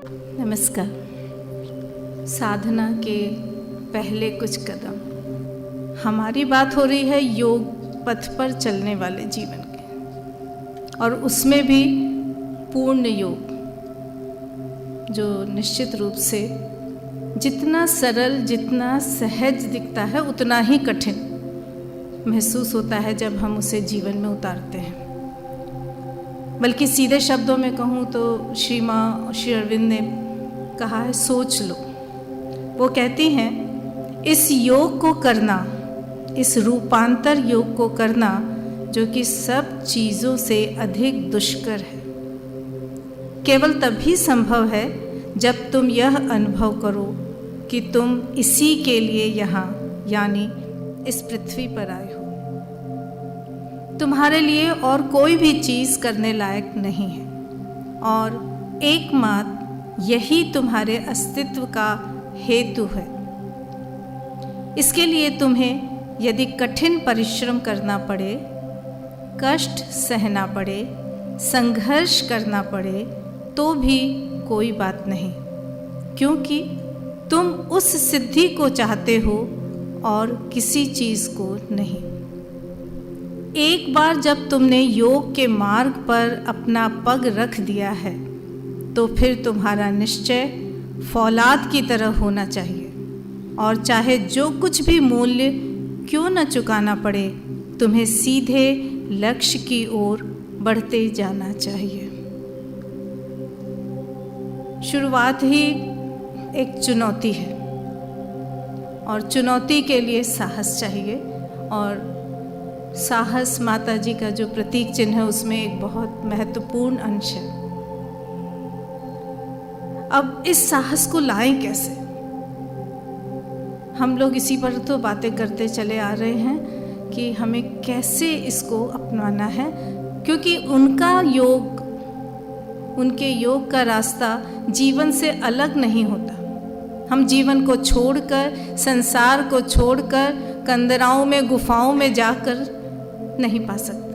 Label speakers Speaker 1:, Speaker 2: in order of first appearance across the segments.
Speaker 1: नमस्कार। साधना के पहले कुछ कदम। हमारी बात हो रही है योग पथ पर चलने वाले जीवन के, और उसमें भी पूर्ण योग, जो निश्चित रूप से जितना सरल, जितना सहज दिखता है उतना ही कठिन महसूस होता है जब हम उसे जीवन में उतारते हैं। बल्कि सीधे शब्दों में कहूँ तो श्री अरविंद ने कहा है, सोच लो। वो कहती हैं, इस योग को करना, इस रूपांतर योग को करना जो कि सब चीज़ों से अधिक दुष्कर है, केवल तभी संभव है जब तुम यह अनुभव करो कि तुम इसी के लिए यहाँ यानी इस पृथ्वी पर आए हो। तुम्हारे लिए और कोई भी चीज़ करने लायक नहीं है, और एकमात्र यही तुम्हारे अस्तित्व का हेतु है। इसके लिए तुम्हें यदि कठिन परिश्रम करना पड़े, कष्ट सहना पड़े, संघर्ष करना पड़े, तो भी कोई बात नहीं, क्योंकि तुम उस सिद्धि को चाहते हो और किसी चीज़ को नहीं। एक बार जब तुमने योग के मार्ग पर अपना पग रख दिया है, तो फिर तुम्हारा निश्चय फौलाद की तरह होना चाहिए, और चाहे जो कुछ भी मूल्य क्यों न चुकाना पड़े, तुम्हें सीधे लक्ष्य की ओर बढ़ते जाना चाहिए। शुरुआत ही एक चुनौती है, और चुनौती के लिए साहस चाहिए, और साहस माता जी का जो प्रतीक चिन्ह है उसमें एक बहुत महत्वपूर्ण अंश है। अब इस साहस को लाएं कैसे? हम लोग इसी पर तो बातें करते चले आ रहे हैं कि हमें कैसे इसको अपनाना है, क्योंकि उनके योग का रास्ता जीवन से अलग नहीं होता। हम जीवन को छोड़कर, संसार को छोड़कर कंदराओं में, गुफाओं में जाकर नहीं पा सकते।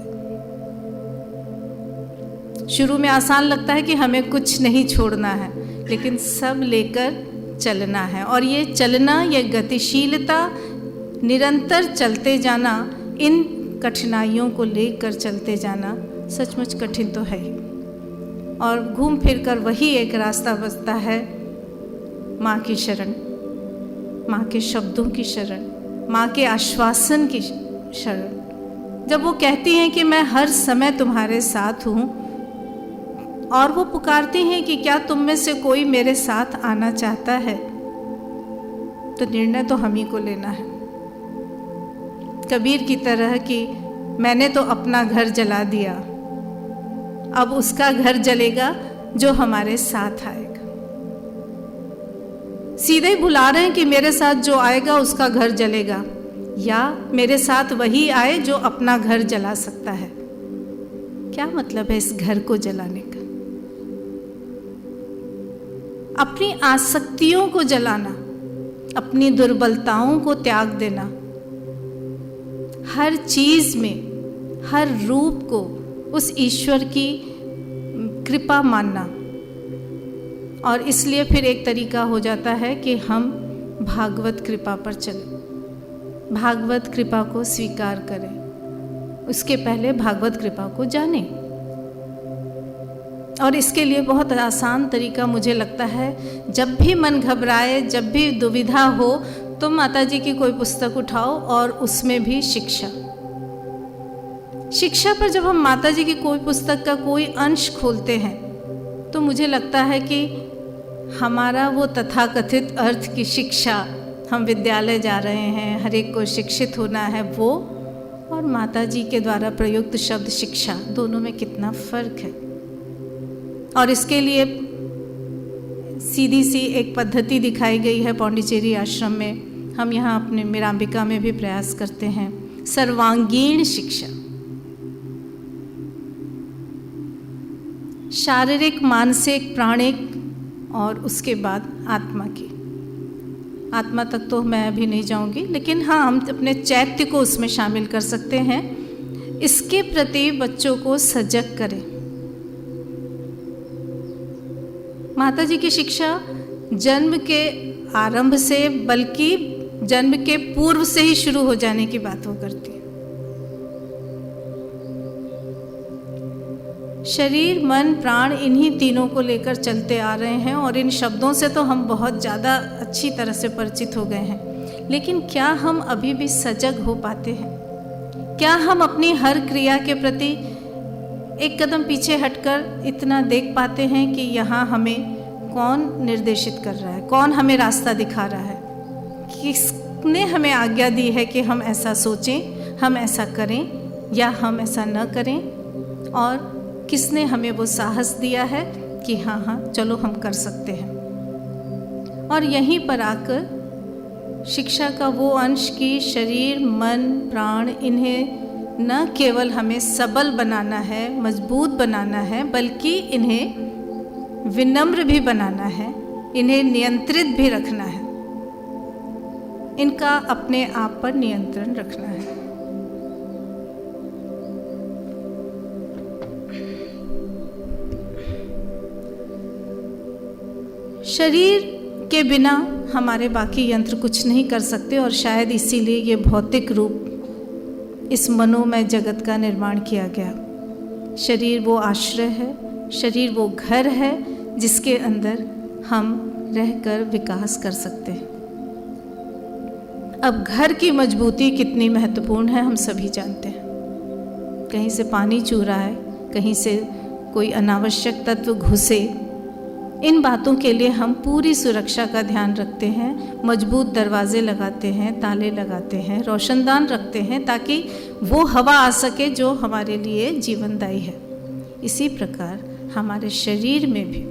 Speaker 1: शुरू में आसान लगता है कि हमें कुछ नहीं छोड़ना है, लेकिन सब लेकर चलना है, और ये चलना, ये गतिशीलता, निरंतर चलते जाना, इन कठिनाइयों को लेकर चलते जाना सचमुच कठिन तो है ही। और घूम फिर कर वही एक रास्ता बचता है, माँ की शरण, माँ के शब्दों की शरण, माँ के आश्वासन की शरण। जब वो कहती हैं कि मैं हर समय तुम्हारे साथ हूँ, और वो पुकारती हैं कि क्या तुम में से कोई मेरे साथ आना चाहता है, तो निर्णय तो हम ही को लेना है। कबीर की तरह कि मैंने तो अपना घर जला दिया, अब उसका घर जलेगा जो हमारे साथ आएगा। सीधे ही बुला रहे हैं कि मेरे साथ जो आएगा उसका घर जलेगा, या मेरे साथ वही आए जो अपना घर जला सकता है। क्या मतलब है इस घर को जलाने का? अपनी आसक्तियों को जलाना, अपनी दुर्बलताओं को त्याग देना, हर चीज में, हर रूप को उस ईश्वर की कृपा मानना। और इसलिए फिर एक तरीका हो जाता है कि हम भागवत कृपा पर चलें, भागवत कृपा को स्वीकार करें, उसके पहले भागवत कृपा को जानें। और इसके लिए बहुत आसान तरीका मुझे लगता है, जब भी मन घबराए, जब भी दुविधा हो, तो माता जी की कोई पुस्तक उठाओ, और उसमें भी शिक्षा पर जब हम माता जी की कोई पुस्तक का कोई अंश खोलते हैं, तो मुझे लगता है कि हमारा वो तथाकथित अर्थ की शिक्षा, हम विद्यालय जा रहे हैं, हर एक को शिक्षित होना है, वो और माता जी के द्वारा प्रयुक्त शब्द शिक्षा, दोनों में कितना फ़र्क है। और इसके लिए सीधी सी एक पद्धति दिखाई गई है पौंडीचेरी आश्रम में। हम यहाँ अपने मीरांबिका में भी प्रयास करते हैं, सर्वांगीण शिक्षा, शारीरिक, मानसिक, प्राणिक, और उसके बाद आत्मा की। आत्मा तक तो मैं अभी नहीं जाऊंगी, लेकिन हाँ, हम अपने चैत्य को उसमें शामिल कर सकते हैं। इसके प्रति बच्चों को सजग करें। माता जी की शिक्षा जन्म के आरंभ से बल्कि जन्म के पूर्व से ही शुरू हो जाने की बात वो करती है। शरीर, मन, प्राण, इन्हीं तीनों को लेकर चलते आ रहे हैं और इन शब्दों से तो हम बहुत ज़्यादा अच्छी तरह से परिचित हो गए हैं, लेकिन क्या हम अभी भी सजग हो पाते हैं? क्या हम अपनी हर क्रिया के प्रति एक कदम पीछे हटकर इतना देख पाते हैं कि यहाँ हमें कौन निर्देशित कर रहा है, कौन हमें रास्ता दिखा रहा है, किसने हमें आज्ञा दी है कि हम ऐसा सोचें, हम ऐसा करें या हम ऐसा न करें, और किसने हमें वो साहस दिया है कि हाँ हाँ चलो हम कर सकते हैं। और यहीं पर आकर शिक्षा का वो अंश कि शरीर, मन, प्राण, इन्हें न केवल हमें सबल बनाना है, मजबूत बनाना है, बल्कि इन्हें विनम्र भी बनाना है, इन्हें नियंत्रित भी रखना है, इनका अपने आप पर नियंत्रण रखना है। शरीर के बिना हमारे बाकी यंत्र कुछ नहीं कर सकते और शायद इसीलिए ये भौतिक रूप, इस मनोमय जगत का निर्माण किया गया। शरीर वो आश्रय है, शरीर वो घर है जिसके अंदर हम रहकर विकास कर सकते हैं। अब घर की मजबूती कितनी महत्वपूर्ण है हम सभी जानते हैं। कहीं से पानी चू रहा है, कहीं से कोई अनावश्यक तत्व घुसे, इन बातों के लिए हम पूरी सुरक्षा का ध्यान रखते हैं, मजबूत दरवाजे लगाते हैं, ताले लगाते हैं, रोशनदान रखते हैं ताकि वो हवा आ सके जो हमारे लिए जीवनदायी है। इसी प्रकार हमारे शरीर में भी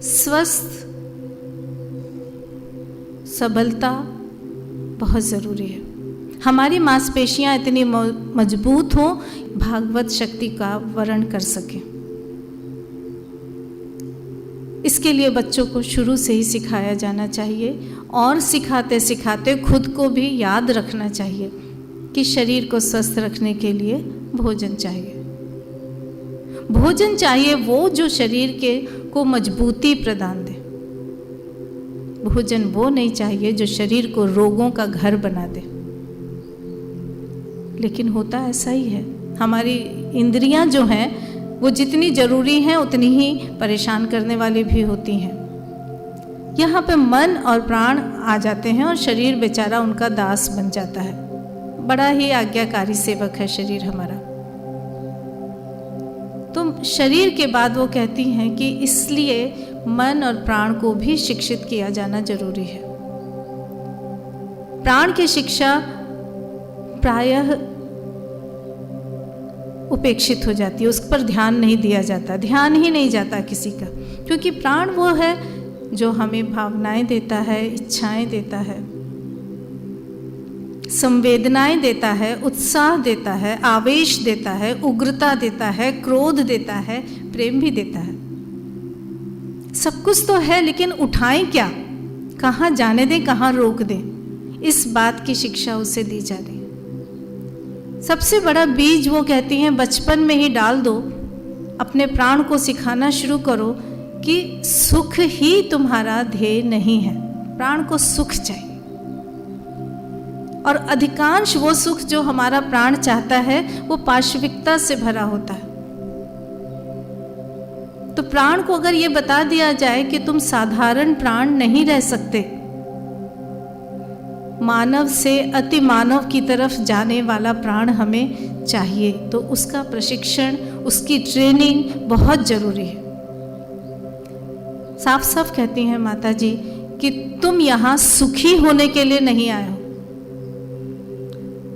Speaker 1: स्वस्थ सबलता बहुत ज़रूरी है। हमारी मांसपेशियां इतनी मजबूत हों, भागवत शक्ति का वर्ण कर सकें। इसके लिए बच्चों को शुरू से ही सिखाया जाना चाहिए और सिखाते सिखाते खुद को भी याद रखना चाहिए कि शरीर को स्वस्थ रखने के लिए भोजन चाहिए। भोजन चाहिए वो जो शरीर के को मजबूती प्रदान दे। भोजन वो नहीं चाहिए जो शरीर को रोगों का घर बना दे। लेकिन होता ऐसा ही है, हमारी इंद्रियां जो हैं वो जितनी ज़रूरी हैं उतनी ही परेशान करने वाली भी होती हैं। यहाँ पे मन और प्राण आ जाते हैं और शरीर बेचारा उनका दास बन जाता है। बड़ा ही आज्ञाकारी सेवक है शरीर हमारा। तो शरीर के बाद वो कहती हैं कि इसलिए मन और प्राण को भी शिक्षित किया जाना जरूरी है। प्राण की शिक्षा प्रायः उपेक्षित हो जाती है, उस पर ध्यान नहीं दिया जाता, ध्यान ही नहीं जाता किसी का, क्योंकि प्राण वो है जो हमें भावनाएं देता है, इच्छाएं देता है, संवेदनाएं देता है, उत्साह देता है, आवेश देता है, उग्रता देता है, क्रोध देता है, प्रेम भी देता है। सब कुछ तो है, लेकिन उठाएं क्या, कहाँ जाने दें, कहाँ रोक दें, इस बात की शिक्षा उसे दी जा रही है। सबसे बड़ा बीज वो कहती हैं बचपन में ही डाल दो। अपने प्राण को सिखाना शुरू करो कि सुख ही तुम्हारा ध्येय नहीं है, प्राण को सुख चाहिए। और अधिकांश वो सुख जो हमारा प्राण चाहता है वो पाशविकता से भरा होता है। तो प्राण को अगर ये बता दिया जाए कि तुम साधारण प्राण नहीं रह सकते, मानव से अति मानव की तरफ जाने वाला प्राण हमें चाहिए, तो उसका प्रशिक्षण, उसकी ट्रेनिंग बहुत ज़रूरी है। साफ साफ कहती हैं माता जी कि तुम यहाँ सुखी होने के लिए नहीं आए हो।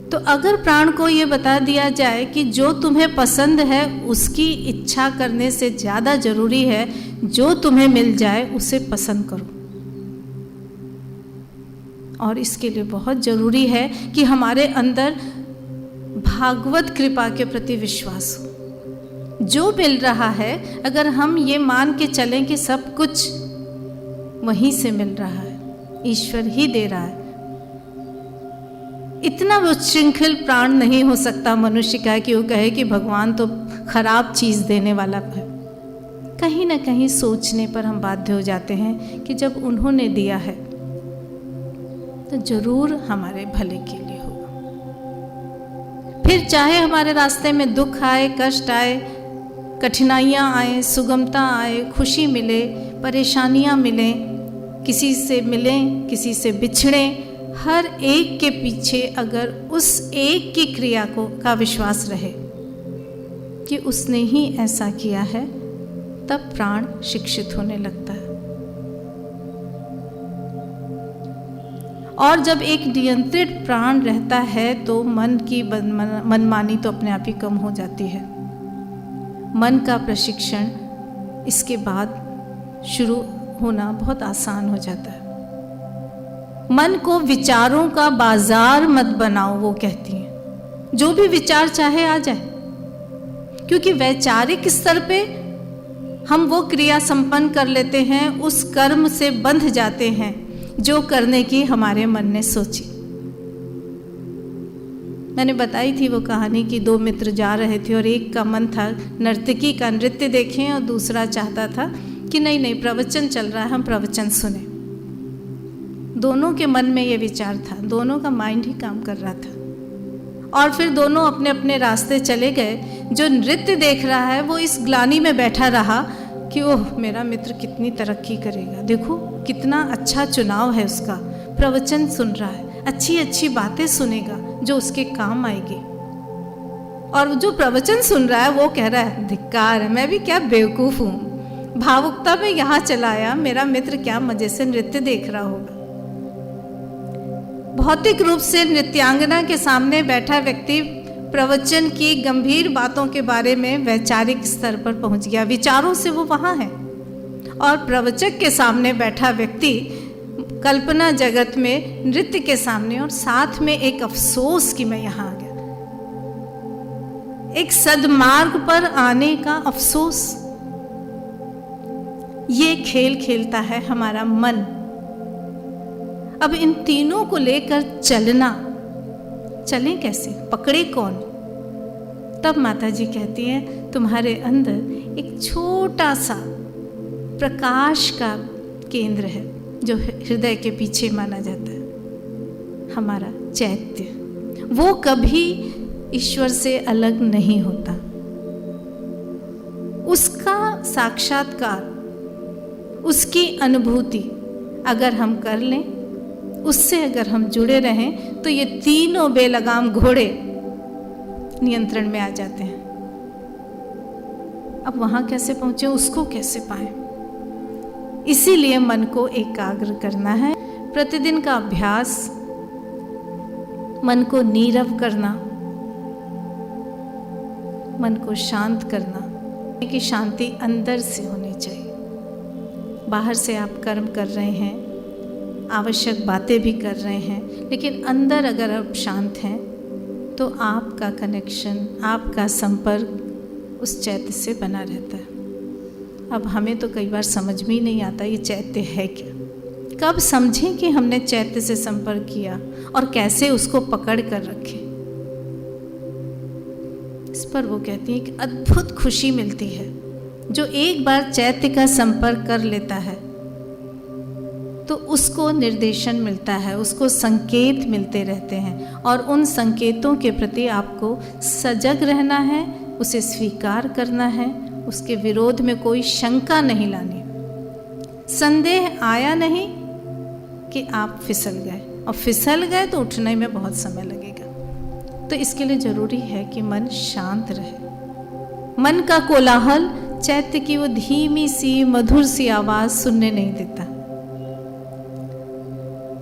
Speaker 1: तो अगर प्राण को ये बता दिया जाए कि जो तुम्हें पसंद है उसकी इच्छा करने से ज़्यादा ज़रूरी है जो तुम्हें मिल जाए उसे पसंद करो, और इसके लिए बहुत ज़रूरी है कि हमारे अंदर भागवत कृपा के प्रति विश्वास हो। जो मिल रहा है अगर हम ये मान के चलें कि सब कुछ वहीं से मिल रहा है, ईश्वर ही दे रहा है, इतना उच्छृंखल प्राण नहीं हो सकता मनुष्य का कि वो कहे कि भगवान तो खराब चीज़ देने वाला है। कहीं ना कहीं सोचने पर हम बाध्य हो जाते हैं कि जब उन्होंने दिया है तो जरूर हमारे भले के लिए होगा। फिर चाहे हमारे रास्ते में दुख आए, कष्ट आए, कठिनाइयाँ आए, सुगमता आए, खुशी मिले, परेशानियाँ मिलें, किसी से मिलें, किसी से बिछड़ें, हर एक के पीछे अगर उस एक की क्रिया का विश्वास रहे कि उसने ही ऐसा किया है, तब प्राण शिक्षित होने लगता है। और जब एक नियंत्रित प्राण रहता है तो मन की मनमानी तो अपने आप ही कम हो जाती है। मन का प्रशिक्षण इसके बाद शुरू होना बहुत आसान हो जाता है। मन को विचारों का बाजार मत बनाओ, वो कहती हैं। जो भी विचार चाहे आ जाए, क्योंकि वैचारिक स्तर पे हम वो क्रिया संपन्न कर लेते हैं, उस कर्म से बंध जाते हैं जो करने की हमारे मन ने सोची। मैंने बताई थी वो कहानी कि दो मित्र जा रहे थे और एक का मन था नर्तकी का नृत्य देखें और दूसरा चाहता था कि नहीं प्रवचन चल रहा है, हम प्रवचन सुने। दोनों के मन में ये विचार था, दोनों का माइंड ही काम कर रहा था। और फिर दोनों अपने अपने रास्ते चले गए। जो नृत्य देख रहा है वो इस ग्लानि में बैठा रहा कि ओह मेरा मित्र कितनी तरक्की करेगा, देखो कितना अच्छा चुनाव है उसका, प्रवचन सुन रहा है, अच्छी अच्छी बातें सुनेगा जो उसके काम आएगी। और जो प्रवचन सुन रहा है वो कह रहा है धिक्कार है, मैं भी क्या बेवकूफ़ हूँ, भावुकता में यहाँ चला आया, मेरा मित्र क्या मज़े से नृत्य देख रहा होगा। भौतिक रूप से नृत्यांगना के सामने बैठा व्यक्ति प्रवचन की गंभीर बातों के बारे में वैचारिक स्तर पर पहुंच गया, विचारों से वो वहाँ है। और प्रवचक के सामने बैठा व्यक्ति कल्पना जगत में नृत्य के सामने, और साथ में एक अफसोस कि मैं यहाँ आ गया, एक सदमार्ग पर आने का अफसोस। ये खेल खेलता है हमारा मन। अब इन तीनों को लेकर चलना, चलें कैसे, पकड़े कौन? तब माता जी कहती हैं तुम्हारे अंदर एक छोटा सा प्रकाश का केंद्र है जो हृदय के पीछे माना जाता है, हमारा चैत्य। वो कभी ईश्वर से अलग नहीं होता। उसका साक्षात्कार, उसकी अनुभूति अगर हम कर लें, उससे अगर हम जुड़े रहें, तो ये तीनों बेलगाम घोड़े नियंत्रण में आ जाते हैं। अब वहाँ कैसे पहुँचे, उसको कैसे पाएं? इसीलिए मन को एकाग्र करना है, प्रतिदिन का अभ्यास, मन को नीरव करना, मन को शांत करना, कि शांति अंदर से होनी चाहिए। बाहर से आप कर्म कर रहे हैं, आवश्यक बातें भी कर रहे हैं, लेकिन अंदर अगर आप शांत हैं तो आपका कनेक्शन, आपका संपर्क उस चैत्य से बना रहता है। अब हमें तो कई बार समझ में ही नहीं आता ये चैत्य है क्या। कब समझें कि हमने चैत्य से संपर्क किया और कैसे उसको पकड़ कर रखें। इस पर वो कहती है कि अद्भुत खुशी मिलती है जो एक बार चैत्य का संपर्क कर लेता है, तो उसको निर्देशन मिलता है, उसको संकेत मिलते रहते हैं, और उन संकेतों के प्रति आपको सजग रहना है, उसे स्वीकार करना है, उसके विरोध में कोई शंका नहीं लानी। संदेह आया नहीं कि आप फिसल गए, और फिसल गए तो उठने में बहुत समय लगेगा। तो इसके लिए ज़रूरी है कि मन शांत रहे। मन का कोलाहल चैत्य की वो धीमी सी मधुर सी आवाज़ सुनने नहीं देता।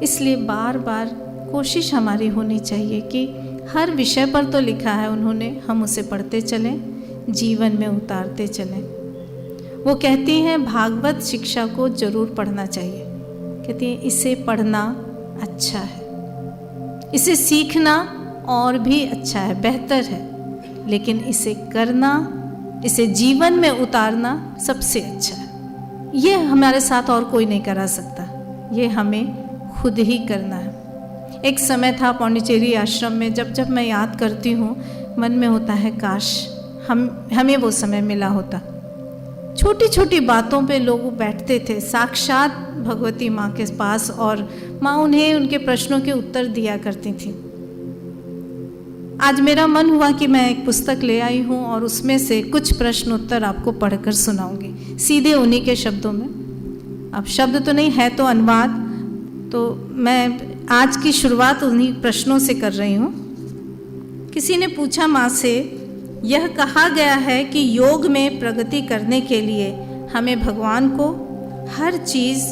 Speaker 1: इसलिए बार बार कोशिश हमारी होनी चाहिए कि हर विषय पर तो लिखा है उन्होंने, हम उसे पढ़ते चलें, जीवन में उतारते चलें। वो कहती हैं भागवत शिक्षा को जरूर पढ़ना चाहिए। कहती हैं इसे पढ़ना अच्छा है, इसे सीखना और भी अच्छा है, बेहतर है, लेकिन इसे करना, इसे जीवन में उतारना सबसे अच्छा है। ये हमारे साथ और कोई नहीं करा सकता, ये हमें खुद ही करना है। एक समय था पौंडीचेरी आश्रम में, जब मैं याद करती हूँ मन में होता है काश हमें वो समय मिला होता। छोटी छोटी बातों पे लोग बैठते थे साक्षात भगवती माँ के पास, और माँ उन्हें उनके प्रश्नों के उत्तर दिया करती थी। आज मेरा मन हुआ कि मैं एक पुस्तक ले आई हूँ और उसमें से कुछ प्रश्न उत्तर आपको पढ़कर सुनाऊंगी, सीधे उन्हीं के शब्दों में। अब शब्द तो नहीं है तो अनुवाद, तो मैं आज की शुरुआत उन्हीं प्रश्नों से कर रही हूँ। किसी ने पूछा माँ से, यह कहा गया है कि योग में प्रगति करने के लिए हमें भगवान को हर चीज़,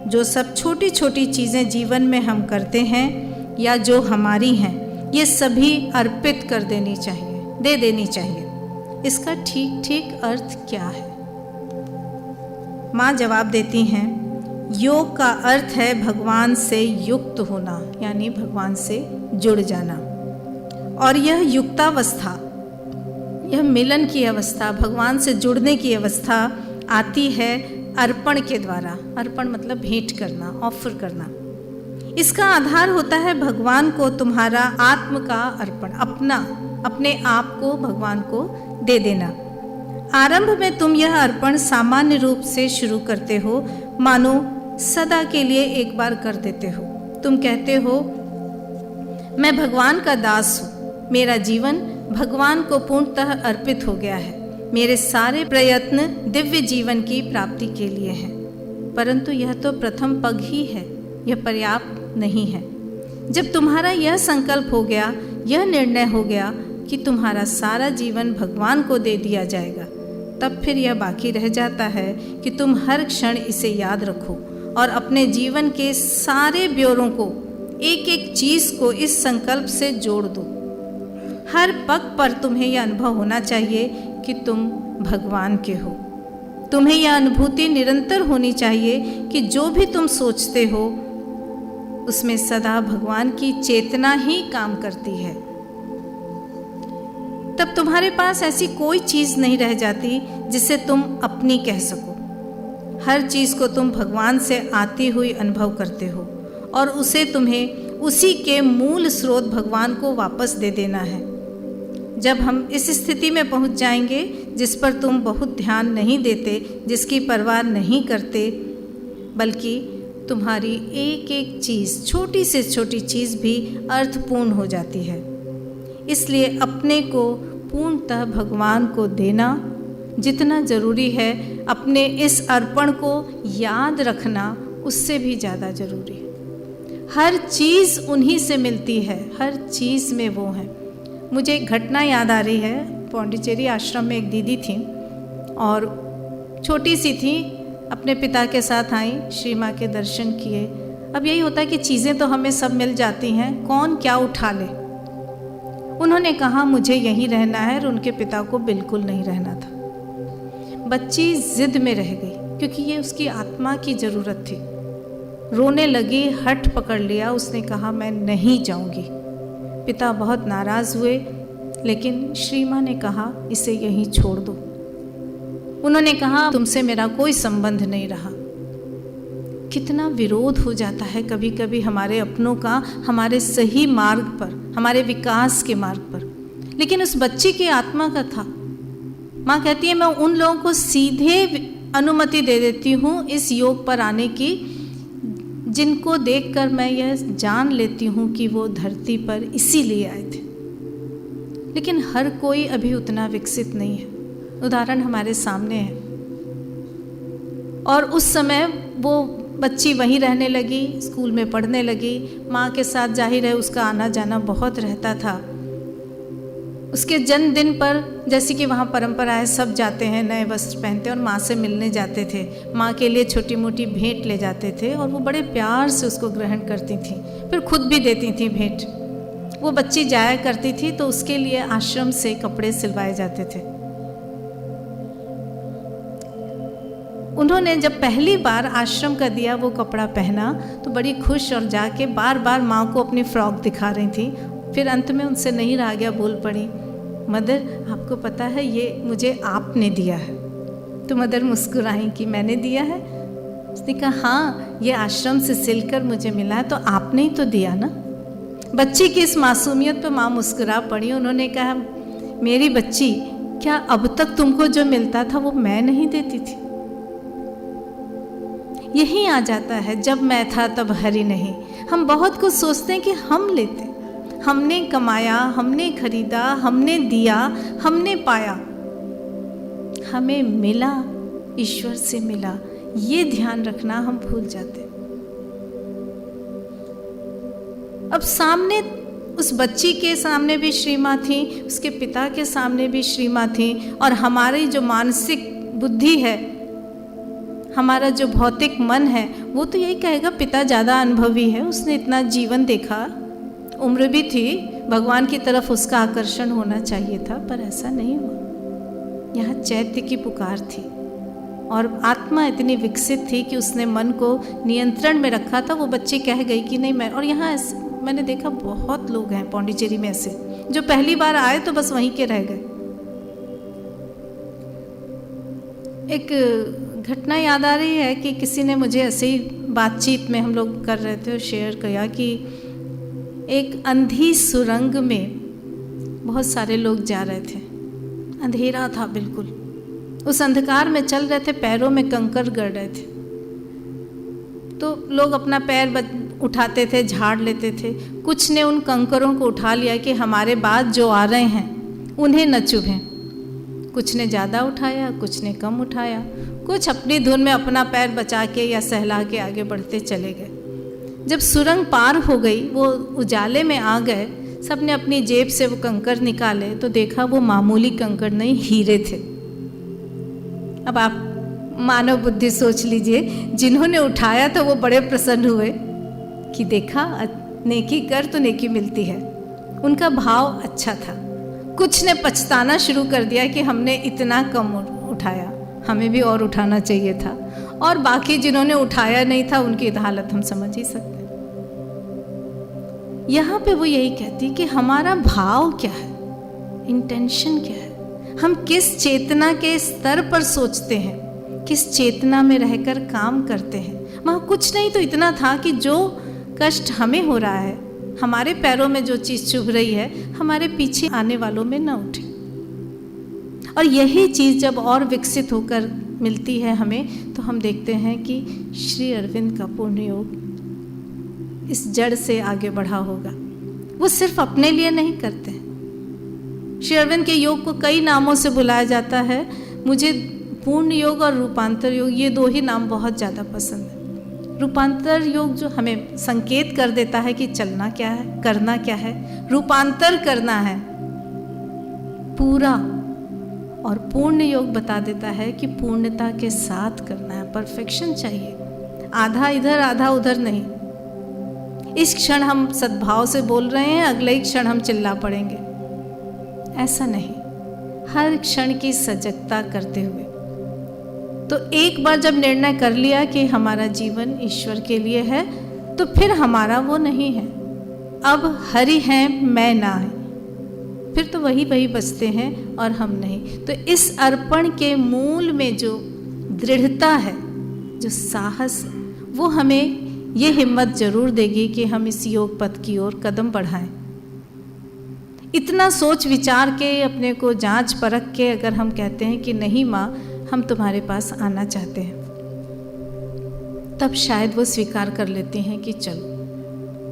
Speaker 1: जो सब छोटी छोटी चीज़ें जीवन में हम करते हैं या जो हमारी हैं, ये सभी अर्पित कर देनी चाहिए, दे देनी चाहिए। इसका ठीक ठीक अर्थ क्या है? माँ जवाब देती हैं, योग का अर्थ है भगवान से युक्त होना, यानी भगवान से जुड़ जाना। और यह युक्तावस्था, यह मिलन की अवस्था, भगवान से जुड़ने की अवस्था आती है अर्पण के द्वारा। अर्पण मतलब भेंट करना, ऑफर करना। इसका आधार होता है भगवान को तुम्हारा आत्म का अर्पण, अपने आप को भगवान को दे देना। आरंभ में तुम यह अर्पण सामान्य रूप से शुरू करते हो, मानो सदा के लिए एक बार कर देते हो। तुम कहते हो, मैं भगवान का दास हूँ, मेरा जीवन भगवान को पूर्णतः अर्पित हो गया है, मेरे सारे प्रयत्न दिव्य जीवन की प्राप्ति के लिए हैं। परंतु यह तो प्रथम पग ही है, यह पर्याप्त नहीं है। जब तुम्हारा यह संकल्प हो गया, यह निर्णय हो गया कि तुम्हारा सारा जीवन भगवान को दे दिया जाएगा, तब फिर यह बाकी रह जाता है कि तुम हर क्षण इसे याद रखो और अपने जीवन के सारे ब्योरों को, एक एक चीज़ को इस संकल्प से जोड़ दो। हर पग पर तुम्हें यह अनुभव होना चाहिए कि तुम भगवान के हो। तुम्हें यह अनुभूति निरंतर होनी चाहिए कि जो भी तुम सोचते हो उसमें सदा भगवान की चेतना ही काम करती है। तब तुम्हारे पास ऐसी कोई चीज़ नहीं रह जाती जिसे तुम अपनी कह सको। हर चीज़ को तुम भगवान से आती हुई अनुभव करते हो और उसे तुम्हें उसी के मूल स्रोत भगवान को वापस दे देना है। जब हम इस स्थिति में पहुंच जाएंगे जिस पर तुम बहुत ध्यान नहीं देते, जिसकी परवाह नहीं करते, बल्कि तुम्हारी एक एक चीज़, छोटी से छोटी चीज़ भी अर्थपूर्ण हो जाती है। इसलिए अपने को पूर्णतः भगवान को देना जितना ज़रूरी है, अपने इस अर्पण को याद रखना उससे भी ज़्यादा ज़रूरी है। हर चीज़ उन्हीं से मिलती है, हर चीज़ में वो है। मुझे एक घटना याद आ रही है। पौंडीचेरी आश्रम में एक दीदी थी और छोटी सी थी, अपने पिता के साथ आई, श्री माँ के दर्शन किए। अब यही होता है कि चीज़ें तो हमें सब मिल जाती हैं, कौन क्या उठा ले। उन्होंने कहा मुझे यहीं रहना है, और उनके पिता को बिल्कुल नहीं रहना था। बच्ची जिद में रह गई क्योंकि ये उसकी आत्मा की ज़रूरत थी। रोने लगी, हठ पकड़ लिया, उसने कहा मैं नहीं जाऊंगी। पिता बहुत नाराज़ हुए, लेकिन श्री माँ ने कहा इसे यहीं छोड़ दो। उन्होंने कहा तुमसे मेरा कोई संबंध नहीं रहा। कितना विरोध हो जाता है कभी कभी हमारे अपनों का, हमारे सही मार्ग पर, हमारे विकास के मार्ग पर। लेकिन उस बच्ची की आत्मा का था। माँ कहती है मैं उन लोगों को सीधे अनुमति दे देती हूँ इस योग पर आने की, जिनको देखकर मैं यह जान लेती हूँ कि वो धरती पर इसीलिए आए थे। लेकिन हर कोई अभी उतना विकसित नहीं है। उदाहरण हमारे सामने है। और उस समय वो बच्ची वहीं रहने लगी, स्कूल में पढ़ने लगी। माँ के साथ जाहिर है उसका आना जाना बहुत रहता था। उसके जन्मदिन पर जैसे कि वहाँ परंपरा है, सब जाते हैं, नए वस्त्र पहनते और माँ से मिलने जाते थे। माँ के लिए छोटी मोटी भेंट ले जाते थे और वो बड़े प्यार से उसको ग्रहण करती थी, फिर खुद भी देती थी भेंट। वो बच्ची जाया करती थी तो उसके लिए आश्रम से कपड़े सिलवाए जाते थे। उन्होंने जब पहली बार आश्रम का दिया वो कपड़ा पहना तो बड़ी खुश और जाके बार बार माँ को अपनी फ्रॉक दिखा रही थी। फिर अंत में उनसे नहीं रहा गया, बोल पड़ी, मदर आपको पता है ये मुझे आपने दिया है। तो मदर मुस्कुराई कि मैंने दिया है। उसने कहा हाँ, ये आश्रम से सिलकर मुझे मिला है, तो आपने ही तो दिया ना। बच्ची की इस मासूमियत पर माँ मुस्कुरा पड़ी। उन्होंने कहा मेरी बच्ची, क्या अब तक तुमको जो मिलता था वो मैं नहीं देती थी? यही आ जाता है, जब मैं था तब हरि नहीं। हम बहुत कुछ सोचते हैं कि हम लेते, हमने कमाया, हमने खरीदा, हमने दिया, हमने पाया। हमें मिला, ईश्वर से मिला, ये ध्यान रखना हम भूल जाते। अब सामने उस बच्ची के सामने भी श्री माँ थी, उसके पिता के सामने भी श्री माँ थी, और हमारी जो मानसिक बुद्धि है, हमारा जो भौतिक मन है, वो तो यही कहेगा पिता ज़्यादा अनुभवी है, उसने इतना जीवन देखा, उम्र भी थी, भगवान की तरफ उसका आकर्षण होना चाहिए था, पर ऐसा नहीं हुआ। यहाँ चैत्य की पुकार थी और आत्मा इतनी विकसित थी कि उसने मन को नियंत्रण में रखा था। वो बच्ची कह गई कि नहीं मैं, और यहाँ मैंने देखा बहुत लोग हैं पौंडीचेरी में ऐसे जो पहली बार आए तो बस वहीं के रह गए। एक घटना याद आ रही है कि किसी ने मुझे ऐसे ही बातचीत में हम लोग कर रहे थे और शेयर किया कि एक अंधी सुरंग में बहुत सारे लोग जा रहे थे, अंधेरा था बिल्कुल, उस अंधकार में चल रहे थे, पैरों में कंकर गड़ रहे थे, तो लोग अपना पैर उठाते थे, झाड़ लेते थे। कुछ ने उन कंकरों को उठा लिया कि हमारे बाद जो आ रहे हैं उन्हें न चुभें। कुछ ने ज़्यादा उठाया, कुछ ने कम उठाया, कुछ अपनी धुन में अपना पैर बचा के या सहला के आगे बढ़ते चले गए। जब सुरंग पार हो गई, वो उजाले में आ गए, सब ने अपनी जेब से वो कंकर निकाले तो देखा वो मामूली कंकर नहीं, हीरे थे। अब आप मानव बुद्धि सोच लीजिए, जिन्होंने उठाया था वो बड़े प्रसन्न हुए कि देखा नेकी कर तो नेकी मिलती है, उनका भाव अच्छा था। कुछ ने पछताना शुरू कर दिया कि हमने इतना कम उठाया, हमें भी और उठाना चाहिए था, और बाकी जिन्होंने उठाया नहीं था उनकी हालत हम समझ ही सकते हैं। यहाँ पे वो यही कहती कि हमारा भाव क्या है, इंटेंशन क्या है, हम किस चेतना के स्तर पर सोचते हैं, किस चेतना में रहकर काम करते हैं। वहाँ कुछ नहीं तो इतना था कि जो कष्ट हमें हो रहा है, हमारे पैरों में जो चीज़ चुभ रही है, हमारे पीछे आने वालों में न उठे। और यही चीज़ जब और विकसित होकर मिलती है हमें, तो हम देखते हैं कि श्री अरविंद का पूर्ण योग इस जड़ से आगे बढ़ा होगा। वो सिर्फ अपने लिए नहीं करते हैं। श्री अरविंद के योग को कई नामों से बुलाया जाता है। मुझे पूर्ण योग और रूपांतर योग, ये दो ही नाम बहुत ज़्यादा पसंद है। रूपांतर योग जो हमें संकेत कर देता है कि चलना क्या है, करना क्या है, रूपांतर करना है पूरा, और पूर्ण योग बता देता है कि पूर्णता के साथ करना है, परफेक्शन चाहिए, आधा इधर आधा उधर नहीं। इस क्षण हम सद्भाव से बोल रहे हैं, अगले ही क्षण हम चिल्ला पड़ेंगे, ऐसा नहीं। हर क्षण की सजगता करते हुए, तो एक बार जब निर्णय कर लिया कि हमारा जीवन ईश्वर के लिए है, तो फिर हमारा वो नहीं है, अब हरि हैं मैं ना है, फिर तो वही बचते हैं और हम नहीं। तो इस अर्पण के मूल में जो दृढ़ता है, जो साहस, वो हमें ये हिम्मत जरूर देगी कि हम इस योग पथ की ओर कदम बढ़ाएं। इतना सोच विचार के, अपने को जांच परख के अगर हम कहते हैं कि नहीं माँ, हम तुम्हारे पास आना चाहते हैं, तब शायद वो स्वीकार कर लेती हैं कि चलो।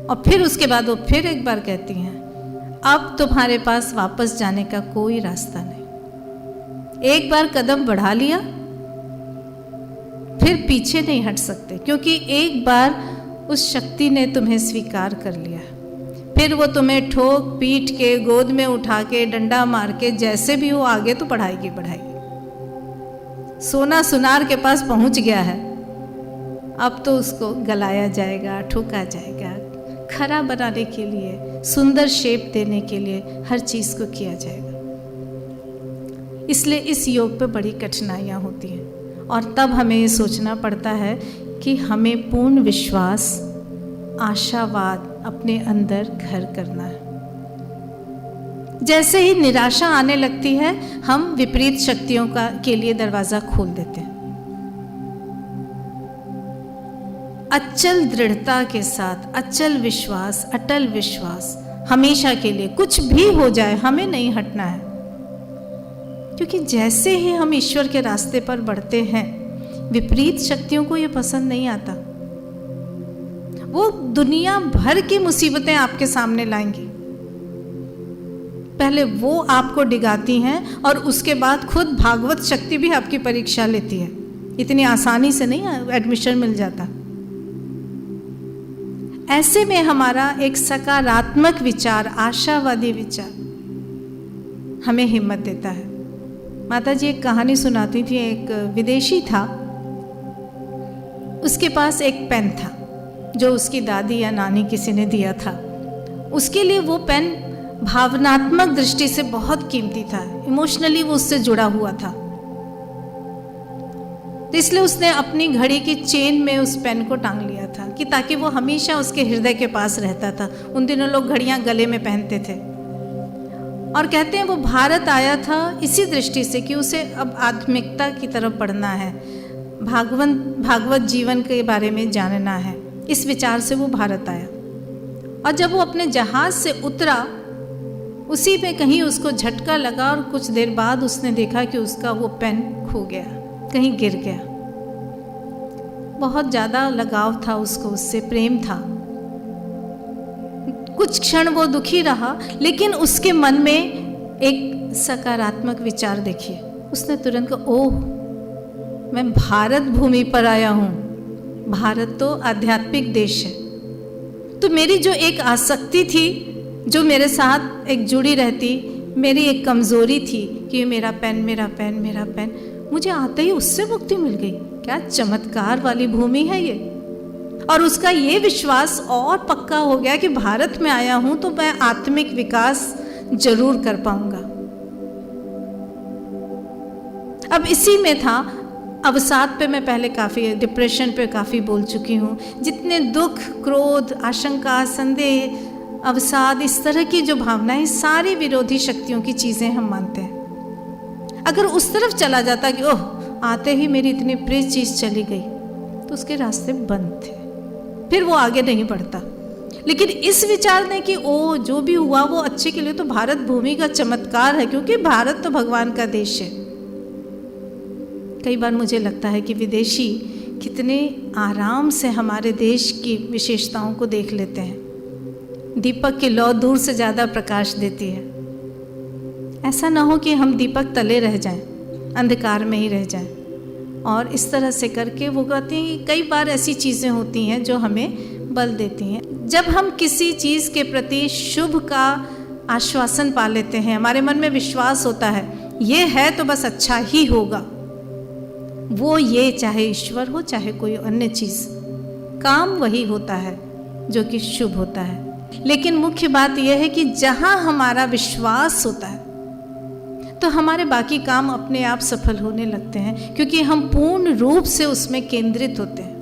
Speaker 1: और फिर उसके बाद वो फिर एक बार कहती हैं, अब तुम्हारे पास वापस जाने का कोई रास्ता नहीं। एक बार कदम बढ़ा लिया, फिर पीछे नहीं हट सकते, क्योंकि एक बार उस शक्ति ने तुम्हें स्वीकार कर लिया। फिर वो तुम्हें ठोक पीट के, गोद में उठा के, डंडा मार के, जैसे भी हो आगे तो बढ़ाएगी। सोना सुनार के पास पहुंच गया है, अब तो उसको गलाया जाएगा, ठोका जाएगा, खरा बनाने के लिए, सुंदर शेप देने के लिए हर चीज को किया जाएगा। इसलिए इस योग पे बड़ी कठिनाइयाँ होती हैं, और तब हमें ये सोचना पड़ता है कि हमें पूर्ण विश्वास, आशावाद अपने अंदर घर करना है। जैसे ही निराशा आने लगती है, हम विपरीत शक्तियों के लिए दरवाजा खोल देते हैं। अचल दृढ़ता के साथ, अचल विश्वास, अटल विश्वास, हमेशा के लिए कुछ भी हो जाए हमें नहीं हटना है। क्योंकि जैसे ही हम ईश्वर के रास्ते पर बढ़ते हैं, विपरीत शक्तियों को ये पसंद नहीं आता। वो दुनिया भर की मुसीबतें आपके सामने लाएंगी। पहले वो आपको डिगाती हैं और उसके बाद खुद भागवत शक्ति भी आपकी परीक्षा लेती है। इतनी आसानी से नहीं एडमिशन मिल जाता। ऐसे में हमारा एक सकारात्मक विचार, आशावादी विचार हमें हिम्मत देता है। माता जी एक कहानी सुनाती थी। एक विदेशी था, उसके पास एक पेन था जो उसकी दादी या नानी किसी ने दिया था। उसके लिए वो पेन भावनात्मक दृष्टि से बहुत कीमती था, इमोशनली वो उससे जुड़ा हुआ था। तो इसलिए उसने अपनी घड़ी की चेन में उस पेन को टांग लिया था कि ताकि वो हमेशा उसके हृदय के पास रहता था। उन दिनों लोग घड़ियां गले में पहनते थे। और कहते हैं वो भारत आया था इसी दृष्टि से कि उसे अब आध्यात्मिकता की तरफ बढ़ना है, भागवत जीवन के बारे में जानना है। इस विचार से वो भारत आया। और जब वो अपने जहाज से उतरा, उसी में कहीं उसको झटका लगा और कुछ देर बाद उसने देखा कि उसका वो पेन खो गया, कहीं गिर गया। बहुत ज़्यादा लगाव था उसको, उससे प्रेम था। कुछ क्षण वो दुखी रहा, लेकिन उसके मन में एक सकारात्मक विचार देखिए। उसने तुरंत कहा, ओह, मैं भारत भूमि पर आया हूँ। भारत तो आध्यात्मिक देश है। तो मेरी जो एक आसक्ति थी, जो मेरे साथ एक जुड़ी रहती, मेरी एक कमज़ोरी थी कि मेरा पेन, मेरा पेन, मेरा पेन, मुझे आते ही उससे मुक्ति मिल गई। क्या चमत्कार वाली भूमि है ये। और उसका ये विश्वास और पक्का हो गया कि भारत में आया हूं तो मैं आत्मिक विकास जरूर कर पाऊंगा। अब इसी में था। अवसाद पे मैं पहले काफ़ी, डिप्रेशन पे काफ़ी बोल चुकी हूँ। जितने दुख, क्रोध, आशंका, संदेह, अवसाद, इस तरह की जो भावनाएं, सारी विरोधी शक्तियों की चीज़ें हम मानते हैं। अगर उस तरफ चला जाता कि ओह, आते ही मेरी इतनी प्रिय चीज़ चली गई, तो उसके रास्ते बंद थे, फिर वो आगे नहीं बढ़ता। लेकिन इस विचार ने कि ओ, जो भी हुआ वो अच्छे के लिए, तो भारत भूमि का चमत्कार है, क्योंकि भारत तो भगवान का देश है। कई बार मुझे लगता है कि विदेशी कितने आराम से हमारे देश की विशेषताओं को देख लेते हैं। दीपक की लौ दूर से ज़्यादा प्रकाश देती है। ऐसा ना हो कि हम दीपक तले रह जाएं, अंधकार में ही रह जाएं। और इस तरह से करके वो कहते हैं कि कई बार ऐसी चीज़ें होती हैं जो हमें बल देती हैं। जब हम किसी चीज़ के प्रति शुभ का आश्वासन पा लेते हैं, हमारे मन में विश्वास होता है ये है तो बस अच्छा ही होगा, वो ये चाहे ईश्वर हो चाहे कोई अन्य चीज़, काम वही होता है जो कि शुभ होता है। लेकिन मुख्य बात यह है कि जहाँ हमारा विश्वास होता है तो हमारे बाकी काम अपने आप सफल होने लगते हैं, क्योंकि हम पूर्ण रूप से उसमें केंद्रित होते हैं।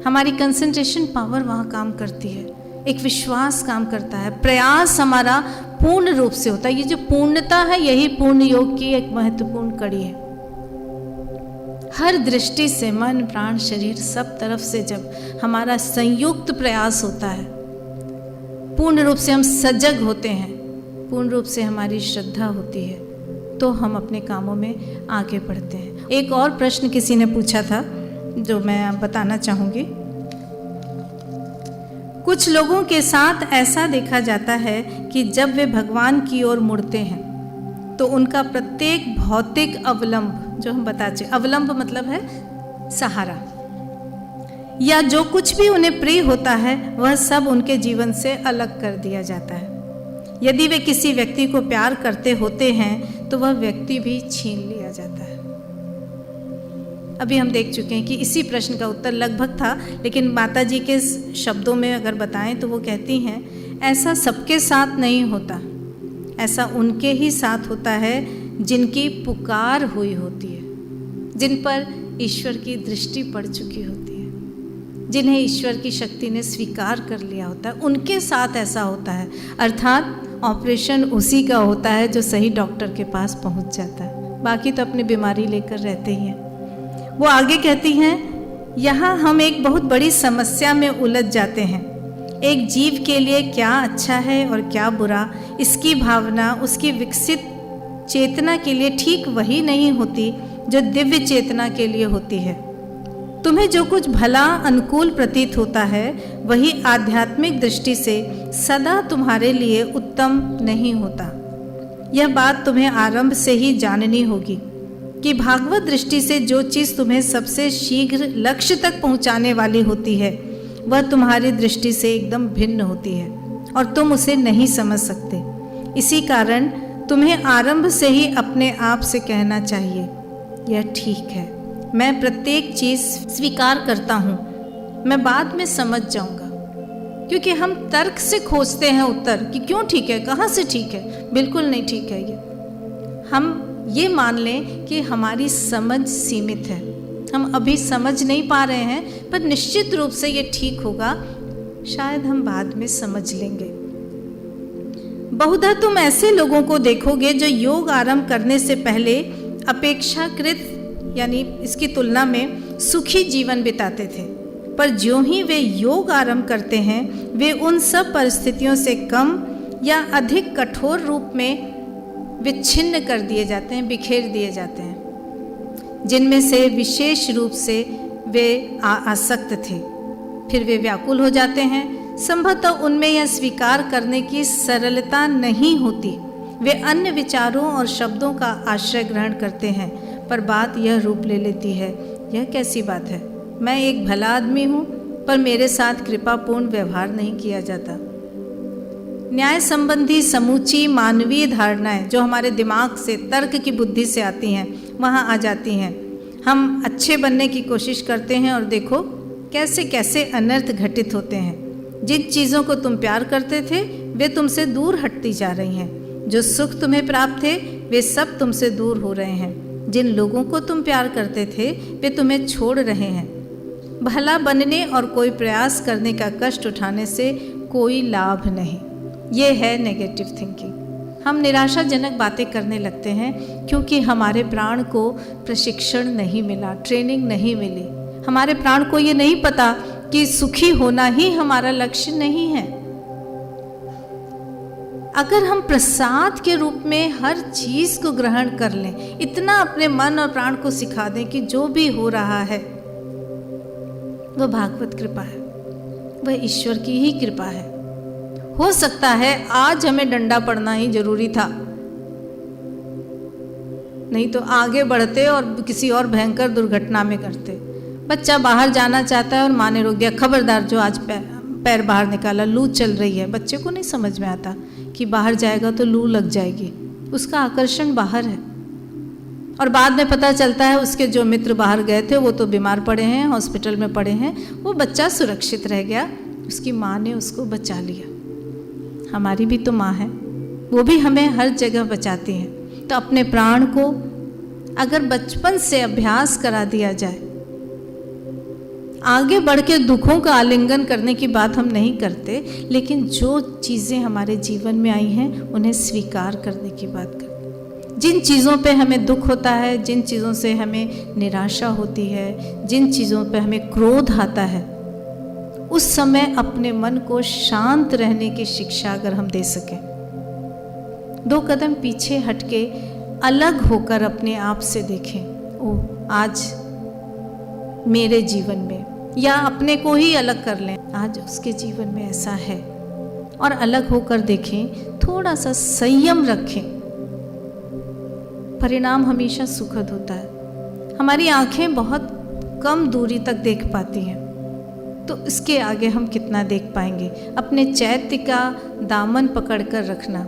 Speaker 1: हमारी कंसंट्रेशन पावर वहाँ काम करती है, एक विश्वास काम करता है, प्रयास हमारा पूर्ण रूप से होता है। ये जो पूर्णता है, यही पूर्ण योग की एक महत्वपूर्ण कड़ी है। हर दृष्टि से, मन, प्राण, शरीर, सब तरफ से जब हमारा संयुक्त प्रयास होता है, पूर्ण रूप से हम सजग होते हैं, पूर्ण रूप से हमारी श्रद्धा होती है, तो हम अपने कामों में आगे बढ़ते हैं। एक और प्रश्न किसी ने पूछा था जो मैं बताना चाहूँगी। कुछ लोगों के साथ ऐसा देखा जाता है कि जब वे भगवान की ओर मुड़ते हैं तो उनका प्रत्येक भौतिक अवलंब, जो हम बताते, अवलंब मतलब है सहारा, या जो कुछ भी उन्हें प्रिय होता है, वह सब उनके जीवन से अलग कर दिया जाता है। यदि वे किसी व्यक्ति को प्यार करते होते हैं तो वह व्यक्ति भी छीन लिया जाता है। अभी हम देख चुके हैं कि इसी प्रश्न का उत्तर लगभग था, लेकिन माता जी के शब्दों में अगर बताएं तो वो कहती हैं, ऐसा सबके साथ नहीं होता, ऐसा उनके ही साथ होता है जिनकी पुकार हुई होती है, जिन पर ईश्वर की दृष्टि पड़ चुकी होती है, जिन्हें ईश्वर की शक्ति ने स्वीकार कर लिया होता है, उनके साथ ऐसा होता है। अर्थात ऑपरेशन उसी का होता है जो सही डॉक्टर के पास पहुंच जाता है, बाकी तो अपनी बीमारी लेकर रहते ही हैं। वो आगे कहती हैं, यहाँ हम एक बहुत बड़ी समस्या में उलझ जाते हैं। एक जीव के लिए क्या अच्छा है और क्या बुरा, इसकी भावना उसकी विकसित चेतना के लिए ठीक वही नहीं होती जो दिव्य चेतना के लिए होती है। तुम्हें जो कुछ भला अनुकूल प्रतीत होता है वही आध्यात्मिक दृष्टि से सदा तुम्हारे लिए उत्तम नहीं होता। यह बात तुम्हें आरंभ से ही जाननी होगी कि भागवत दृष्टि से जो चीज़ तुम्हें सबसे शीघ्र लक्ष्य तक पहुंचाने वाली होती है वह तुम्हारी दृष्टि से एकदम भिन्न होती है और तुम उसे नहीं समझ सकते। इसी कारण तुम्हें आरंभ से ही अपने आप से कहना चाहिए, यह ठीक है, मैं प्रत्येक चीज़ स्वीकार करता हूँ, मैं बाद में समझ जाऊँगा। क्योंकि हम तर्क से खोजते हैं उत्तर कि क्यों ठीक है, कहाँ से ठीक है, बिल्कुल नहीं ठीक है ये। हम ये मान लें कि हमारी समझ सीमित है, हम अभी समझ नहीं पा रहे हैं, पर निश्चित रूप से ये ठीक होगा, शायद हम बाद में समझ लेंगे। बहुधा तुम ऐसे लोगों को देखोगे जो योग आरंभ करने से पहले अपेक्षाकृत यानी इसकी तुलना में सुखी जीवन बिताते थे, पर ज्यों ही वे योग आरंभ करते हैं वे उन सब परिस्थितियों से कम या अधिक कठोर रूप में विच्छिन्न कर दिए जाते हैं, बिखेर दिए जाते हैं, जिनमें से विशेष रूप से वे आसक्त थे। फिर वे व्याकुल हो जाते हैं। संभवतः उनमें यह स्वीकार करने की सरलता नहीं होती। वे अन्य विचारों और शब्दों का आश्रय ग्रहण करते हैं, पर बात यह रूप ले लेती है, यह कैसी बात है, मैं एक भला आदमी हूँ पर मेरे साथ कृपापूर्ण व्यवहार नहीं किया जाता। न्याय संबंधी समूची मानवीय धारणाएं जो हमारे दिमाग से, तर्क की बुद्धि से आती हैं, वहाँ आ जाती हैं। हम अच्छे बनने की कोशिश करते हैं और देखो कैसे कैसे अनर्थ घटित होते हैं। जिन चीज़ों को तुम प्यार करते थे वे तुमसे दूर हटती जा रही हैं। जो सुख तुम्हें प्राप्त थे वे सब तुमसे दूर हो रहे हैं। जिन लोगों को तुम प्यार करते थे वे तुम्हें छोड़ रहे हैं। भला बनने और कोई प्रयास करने का कष्ट उठाने से कोई लाभ नहीं। ये है नेगेटिव थिंकिंग। हम निराशाजनक बातें करने लगते हैं क्योंकि हमारे प्राण को प्रशिक्षण नहीं मिला, ट्रेनिंग नहीं मिली। हमारे प्राण को ये नहीं पता कि सुखी होना ही हमारा लक्ष्य नहीं है। अगर हम प्रसाद के रूप में हर चीज को ग्रहण कर लें, इतना अपने मन और प्राण को सिखा दें कि जो भी हो रहा है वह भागवत कृपा है, वह ईश्वर की ही कृपा है। हो सकता है आज हमें डंडा पड़ना ही जरूरी था, नहीं तो आगे बढ़ते और किसी और भयंकर दुर्घटना में करते। बच्चा बाहर जाना चाहता है और माँ ने रोक दिया, खबरदार जो आज पैर बाहर निकाला, लू चल रही है। बच्चे को नहीं समझ में आता कि बाहर जाएगा तो लू लग जाएगी, उसका आकर्षण बाहर है। और बाद में पता चलता है उसके जो मित्र बाहर गए थे वो तो बीमार पड़े हैं, हॉस्पिटल में पड़े हैं, वो बच्चा सुरक्षित रह गया, उसकी माँ ने उसको बचा लिया। हमारी भी तो माँ है, वो भी हमें हर जगह बचाती हैं। तो अपने प्राण को अगर बचपन से अभ्यास करा दिया जाए, आगे बढ़ के दुखों का आलिंगन करने की बात हम नहीं करते, लेकिन जो चीज़ें हमारे जीवन में आई हैं उन्हें स्वीकार करने की बात करते। जिन चीज़ों पे हमें दुख होता है, जिन चीज़ों से हमें निराशा होती है, जिन चीज़ों पे हमें क्रोध आता है, उस समय अपने मन को शांत रहने की शिक्षा अगर हम दे सकें, 2 कदम पीछे हटके अलग होकर अपने आप से देखें, ओह आज मेरे जीवन में, या अपने को ही अलग कर लें, आज उसके जीवन में ऐसा है, और अलग होकर देखें, थोड़ा सा संयम रखें, परिणाम हमेशा सुखद होता है। हमारी आंखें बहुत कम दूरी तक देख पाती हैं, तो इसके आगे हम कितना देख पाएंगे। अपने चैत्य का दामन पकड़कर रखना।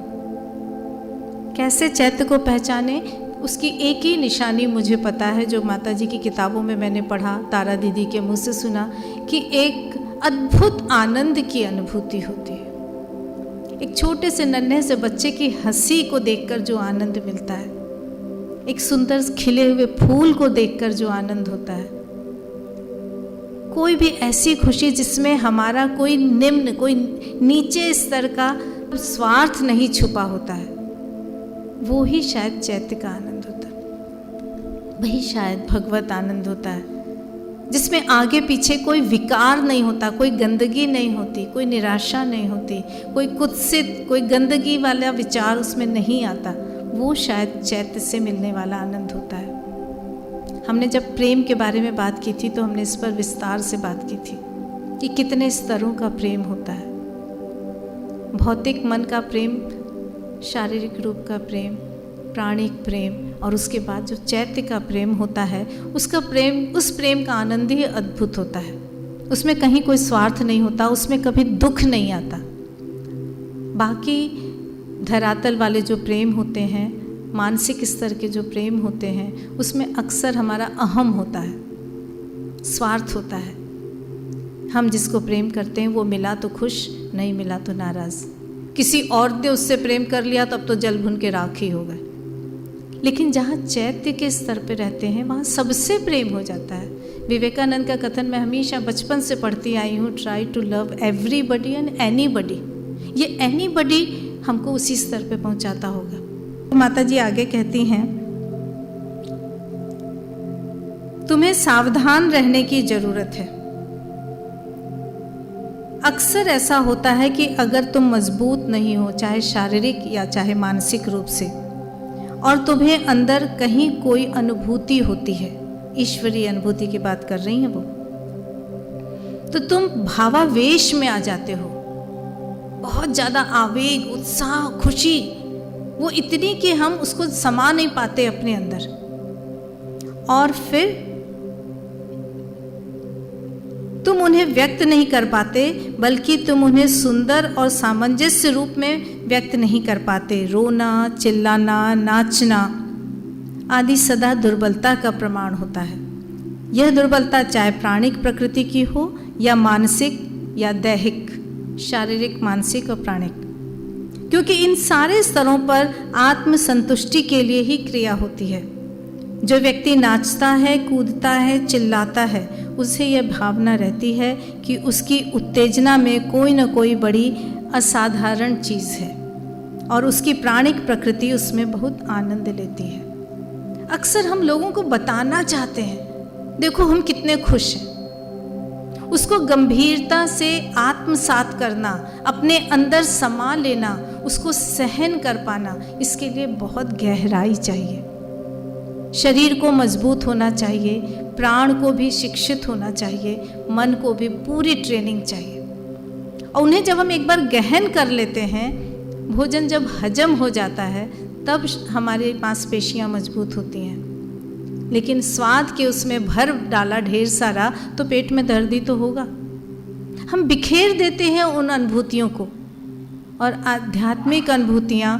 Speaker 1: कैसे चैत्य को पहचाने, उसकी एक ही निशानी मुझे पता है, जो माता जी की किताबों में मैंने पढ़ा, तारा दीदी के मुँह से सुना, कि एक अद्भुत आनंद की अनुभूति होती है। एक छोटे से नन्हे से बच्चे की हंसी को देखकर जो आनंद मिलता है, एक सुंदर खिले हुए फूल को देखकर जो आनंद होता है, कोई भी ऐसी खुशी जिसमें हमारा कोई निम्न, कोई नीचे स्तर का स्वार्थ नहीं छुपा होता है, वो ही शायद चैत्य का आनंद होता है, वही शायद भगवत आनंद होता है, जिसमें आगे पीछे कोई विकार नहीं होता, कोई गंदगी नहीं होती, कोई निराशा नहीं होती, कोई कुत्सित, कोई गंदगी वाला विचार उसमें नहीं आता। वो शायद चैत्य से मिलने वाला आनंद होता है। हमने जब प्रेम के बारे में बात की थी तो हमने इस पर विस्तार से बात की थी कि कितने स्तरों का प्रेम होता है। भौतिक मन का प्रेम, शारीरिक रूप का प्रेम, प्राणिक प्रेम, और उसके बाद जो चैत्य का प्रेम होता है, उस प्रेम का आनंद ही अद्भुत होता है। उसमें कहीं कोई स्वार्थ नहीं होता, उसमें कभी दुख नहीं आता। बाकी धरातल वाले जो प्रेम होते हैं, मानसिक स्तर के जो प्रेम होते हैं, उसमें अक्सर हमारा अहम होता है, स्वार्थ होता है। हम जिसको प्रेम करते हैं वो मिला तो खुश, नहीं मिला तो नाराज़। किसी और ने उससे प्रेम कर लिया तब तो जल भुन के राख ही हो गए। लेकिन जहाँ चैत्य के स्तर पे रहते हैं वहाँ सबसे प्रेम हो जाता है। विवेकानंद का कथन मैं हमेशा बचपन से पढ़ती आई हूँ, try to love everybody and anybody. ये एनीबडी हमको उसी स्तर पे पहुँचाता होगा। माता जी आगे कहती हैं, तुम्हें सावधान रहने की जरूरत है। अक्सर ऐसा होता है कि अगर तुम मजबूत नहीं हो, चाहे शारीरिक या चाहे मानसिक रूप से, और तुम्हें अंदर कहीं कोई अनुभूति होती है, ईश्वरीय अनुभूति की बात कर रही हैं वो, तो तुम भावावेश में आ जाते हो। बहुत ज़्यादा आवेग, उत्साह, खुशी, वो इतनी कि हम उसको समा नहीं पाते अपने अंदर, और फिर तुम उन्हें व्यक्त नहीं कर पाते, बल्कि तुम उन्हें सुंदर और सामंजस्य रूप में व्यक्त नहीं कर पाते। रोना, चिल्लाना, नाचना आदि सदा दुर्बलता का प्रमाण होता है। यह दुर्बलता चाहे प्राणिक प्रकृति की हो या मानसिक या दैहिक, शारीरिक, मानसिक और प्राणिक, क्योंकि इन सारे स्तरों पर आत्मसंतुष्टि के लिए ही क्रिया होती है। जो व्यक्ति नाचता है, कूदता है, चिल्लाता है, उसे यह भावना रहती है कि उसकी उत्तेजना में कोई न कोई बड़ी असाधारण चीज़ है और उसकी प्राणिक प्रकृति उसमें बहुत आनंद लेती है। अक्सर हम लोगों को बताना चाहते हैं, देखो हम कितने खुश हैं। उसको गंभीरता से आत्मसात करना, अपने अंदर समा लेना, उसको सहन कर पाना, इसके लिए बहुत गहराई चाहिए। शरीर को मजबूत होना चाहिए, प्राण को भी शिक्षित होना चाहिए, मन को भी पूरी ट्रेनिंग चाहिए। और उन्हें जब हम एक बार गहन कर लेते हैं, भोजन जब हजम हो जाता है तब हमारी मांसपेशियां मजबूत होती हैं। लेकिन स्वाद के उसमें भर डाला ढेर सारा तो पेट में दर्द ही तो होगा। हम बिखेर देते हैं उन अनुभूतियों को, और आध्यात्मिक अनुभूतियाँ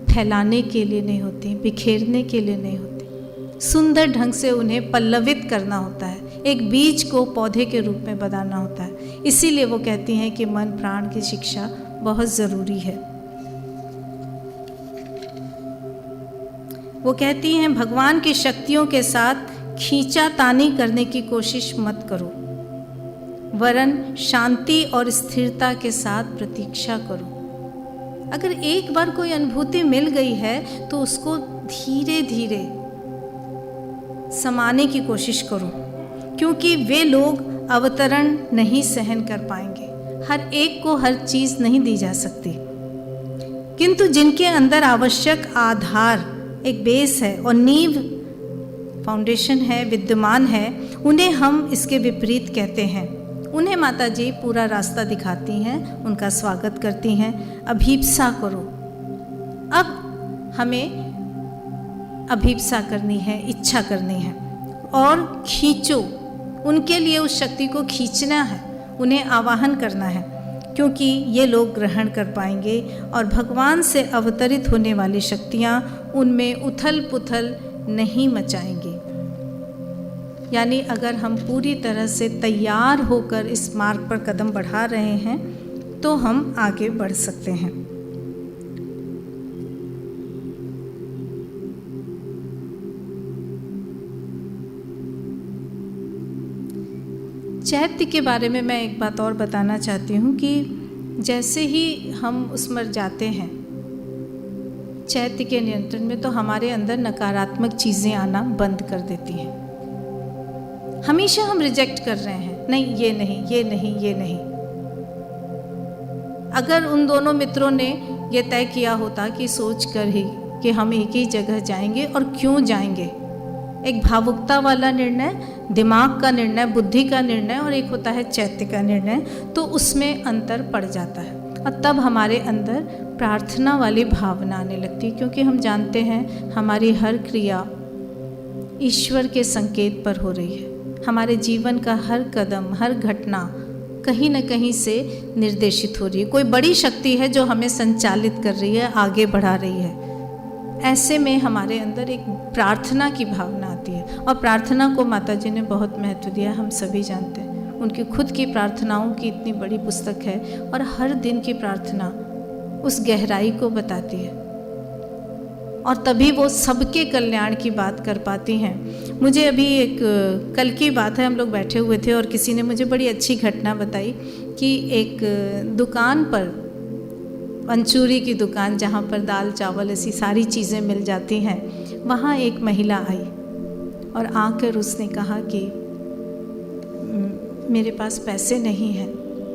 Speaker 1: फैलाने के लिए नहीं होती, बिखेरने के लिए नहीं होती, सुंदर ढंग से उन्हें पल्लवित करना होता है, एक बीज को पौधे के रूप में बनाना होता है। इसीलिए वो कहती हैं कि मन प्राण की शिक्षा बहुत ज़रूरी है। वो कहती हैं, भगवान की शक्तियों के साथ खींचातानी करने की कोशिश मत करो, वरन शांति और स्थिरता के साथ प्रतीक्षा करो। अगर एक बार कोई अनुभूति मिल गई है तो उसको धीरे धीरे समाने की कोशिश करो, क्योंकि वे लोग अवतरण नहीं सहन कर पाएंगे। हर एक को हर चीज़ नहीं दी जा सकती, किंतु जिनके अंदर आवश्यक आधार, एक बेस है और नींव, फाउंडेशन है, विद्यमान है, उन्हें हम इसके विपरीत कहते हैं। उन्हें माता जी पूरा रास्ता दिखाती हैं, उनका स्वागत करती हैं। अभीप्सा करो। अब हमें अभीप्सा करनी है, इच्छा करनी है, और खींचो। उनके लिए उस शक्ति को खींचना है, उन्हें आवाहन करना है, क्योंकि ये लोग ग्रहण कर पाएंगे और भगवान से अवतरित होने वाली शक्तियाँ उनमें उथल पुथल नहीं मचाएंगी। यानी अगर हम पूरी तरह से तैयार होकर इस मार्ग पर कदम बढ़ा रहे हैं तो हम आगे बढ़ सकते हैं। चैत्य के बारे में मैं एक बात और बताना चाहती हूँ कि जैसे ही हम उसमें जाते हैं चैत्य के नियंत्रण में, तो हमारे अंदर नकारात्मक चीज़ें आना बंद कर देती हैं। हमेशा हम रिजेक्ट कर रहे हैं, नहीं ये नहीं, ये नहीं, ये नहीं। अगर उन दोनों मित्रों ने ये तय किया होता कि सोच कर ही कि हम एक ही जगह जाएंगे और क्यों जाएंगे। एक भावुकता वाला निर्णय, दिमाग का निर्णय, बुद्धि का निर्णय, और एक होता है चैत्य का निर्णय। तो उसमें अंतर पड़ जाता है और तब हमारे अंदर प्रार्थना वाली भावना आने लगती है, क्योंकि हम जानते हैं हमारी हर क्रिया ईश्वर के संकेत पर हो रही है। हमारे जीवन का हर कदम, हर घटना कहीं न कहीं से निर्देशित हो रही है। कोई बड़ी शक्ति है जो हमें संचालित कर रही है, आगे बढ़ा रही है। ऐसे में हमारे अंदर एक प्रार्थना की भावना आती है, और प्रार्थना को माता जी ने बहुत महत्व दिया, हम सभी जानते हैं। उनकी खुद की प्रार्थनाओं की इतनी बड़ी पुस्तक है, और हर दिन की प्रार्थना उस गहराई को बताती है, और तभी वो सबके कल्याण की बात कर पाती हैं। मुझे अभी एक कल की बात है, हम लोग बैठे हुए थे और किसी ने मुझे बड़ी अच्छी घटना बताई कि एक दुकान पर, मंचूरी की दुकान जहाँ पर दाल चावल ऐसी सारी चीज़ें मिल जाती हैं, वहाँ एक महिला आई और आकर उसने कहा कि मेरे पास पैसे नहीं हैं,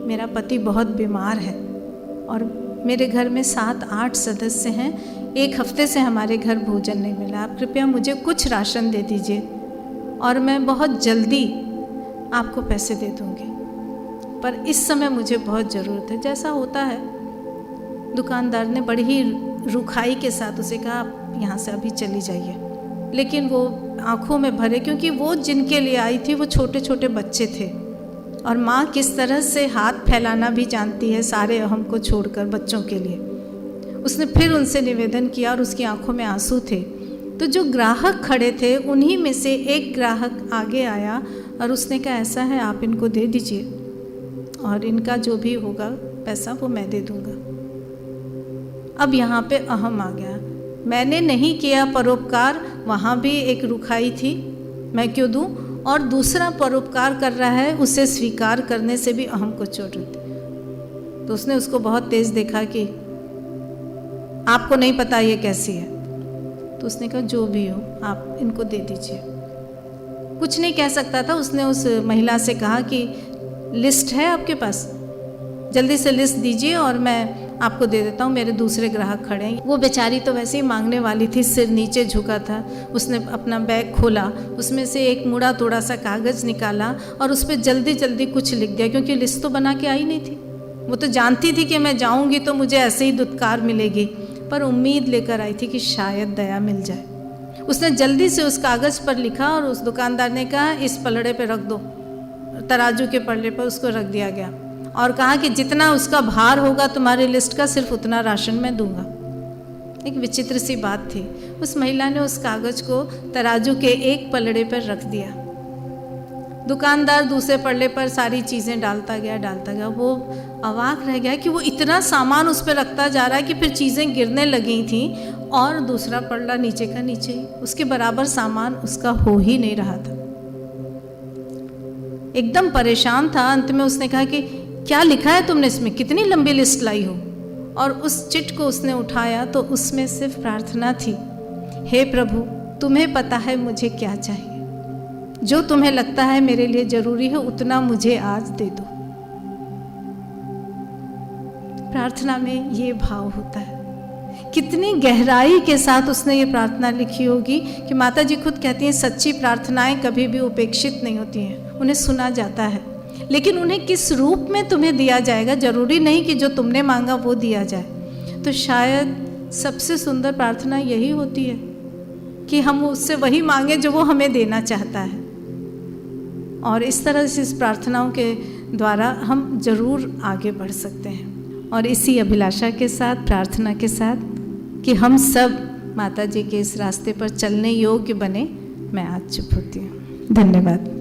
Speaker 1: मेरा पति बहुत बीमार है और मेरे घर में 7-8 सदस्य हैं, 1 हफ्ते से हमारे घर भोजन नहीं मिला, आप कृपया मुझे कुछ राशन दे दीजिए और मैं बहुत जल्दी आपको पैसे दे दूँगी, पर इस समय मुझे बहुत ज़रूरत है। जैसा होता है, दुकानदार ने बड़ी ही रुखाई के साथ उसे कहा आप यहाँ से अभी चली जाइए, लेकिन वो आंखों में भरे, क्योंकि वो जिनके लिए आई थी वो छोटे छोटे बच्चे थे, और माँ किस तरह से हाथ फैलाना भी जानती है सारे अहम को छोड़कर बच्चों के लिए। उसने फिर उनसे निवेदन किया और उसकी आंखों में आंसू थे। तो जो ग्राहक खड़े थे उन्हीं में से एक ग्राहक आगे आया और उसने कहा ऐसा है, आप इनको दे दीजिए और इनका जो भी होगा पैसा वो मैं दे दूँगा। अब यहाँ पे अहम आ गया, मैंने नहीं किया परोपकार, वहाँ भी एक रुखाई थी, मैं क्यों दूँ, और दूसरा परोपकार कर रहा है, उसे स्वीकार करने से भी अहम को चोट होती। तो उसने उसको बहुत तेज देखा कि आपको नहीं पता ये कैसी है, तो उसने कहा जो भी हो आप इनको दे दीजिए। कुछ नहीं कह सकता था, उसने उस महिला से कहा कि लिस्ट है आपके पास, जल्दी से लिस्ट दीजिए और मैं आपको दे देता हूँ, मेरे दूसरे ग्राहक खड़े हैं। वो बेचारी तो वैसे ही मांगने वाली थी, सिर नीचे झुका था। उसने अपना बैग खोला, उसमें से एक मुड़ा तोड़ा सा कागज़ निकाला और उस पर जल्दी जल्दी कुछ लिख दिया, क्योंकि लिस्ट तो बना के आई नहीं थी। वो तो जानती थी कि मैं जाऊँगी तो मुझे ऐसे ही दुत्कार मिलेगी, पर उम्मीद लेकर आई थी कि शायद दया मिल जाए। उसने जल्दी से उस कागज़ पर लिखा और उस दुकानदार ने कहा इस पलड़े पर रख दो। तराजू के पलड़े पर उसको रख दिया गया और कहा कि जितना उसका भार होगा तुम्हारी लिस्ट का, सिर्फ उतना राशन मैं दूंगा। एक विचित्र सी बात थी। उस महिला ने उस कागज़ को तराजू के एक पलड़े पर रख दिया, दुकानदार दूसरे पलड़े पर सारी चीज़ें डालता गया। वो अवाक रह गया कि वो इतना सामान उस पर रखता जा रहा है कि फिर चीज़ें गिरने लगी थी और दूसरा पलड़ा नीचे का नीचे ही, उसके बराबर सामान उसका हो ही नहीं रहा था। एकदम परेशान था। अंत में उसने कहा कि क्या लिखा है तुमने इसमें, कितनी लंबी लिस्ट लाई हो। और उस चिट को उसने उठाया तो उसमें सिर्फ प्रार्थना थी, हे प्रभु तुम्हें पता है मुझे क्या चाहिए, जो तुम्हें लगता है मेरे लिए जरूरी है उतना मुझे आज दे दो। प्रार्थना में ये भाव होता है। कितनी गहराई के साथ उसने ये प्रार्थना लिखी होगी कि माता जी खुद कहती हैं सच्ची प्रार्थनाएं कभी भी उपेक्षित नहीं होती हैं, उन्हें सुना जाता है, लेकिन उन्हें किस रूप में तुम्हें दिया जाएगा, जरूरी नहीं कि जो तुमने मांगा वो दिया जाए। तो शायद सबसे सुंदर प्रार्थना यही होती है कि हम उससे वही मांगे जो वो हमें देना चाहता है। और इस तरह से इस प्रार्थनाओं के द्वारा हम जरूर आगे बढ़ सकते हैं। और इसी अभिलाषा के साथ, प्रार्थना के साथ कि हम सब माता जी के इस रास्ते पर चलने योग्य बने, मैं आज चुप होती हूँ। धन्यवाद।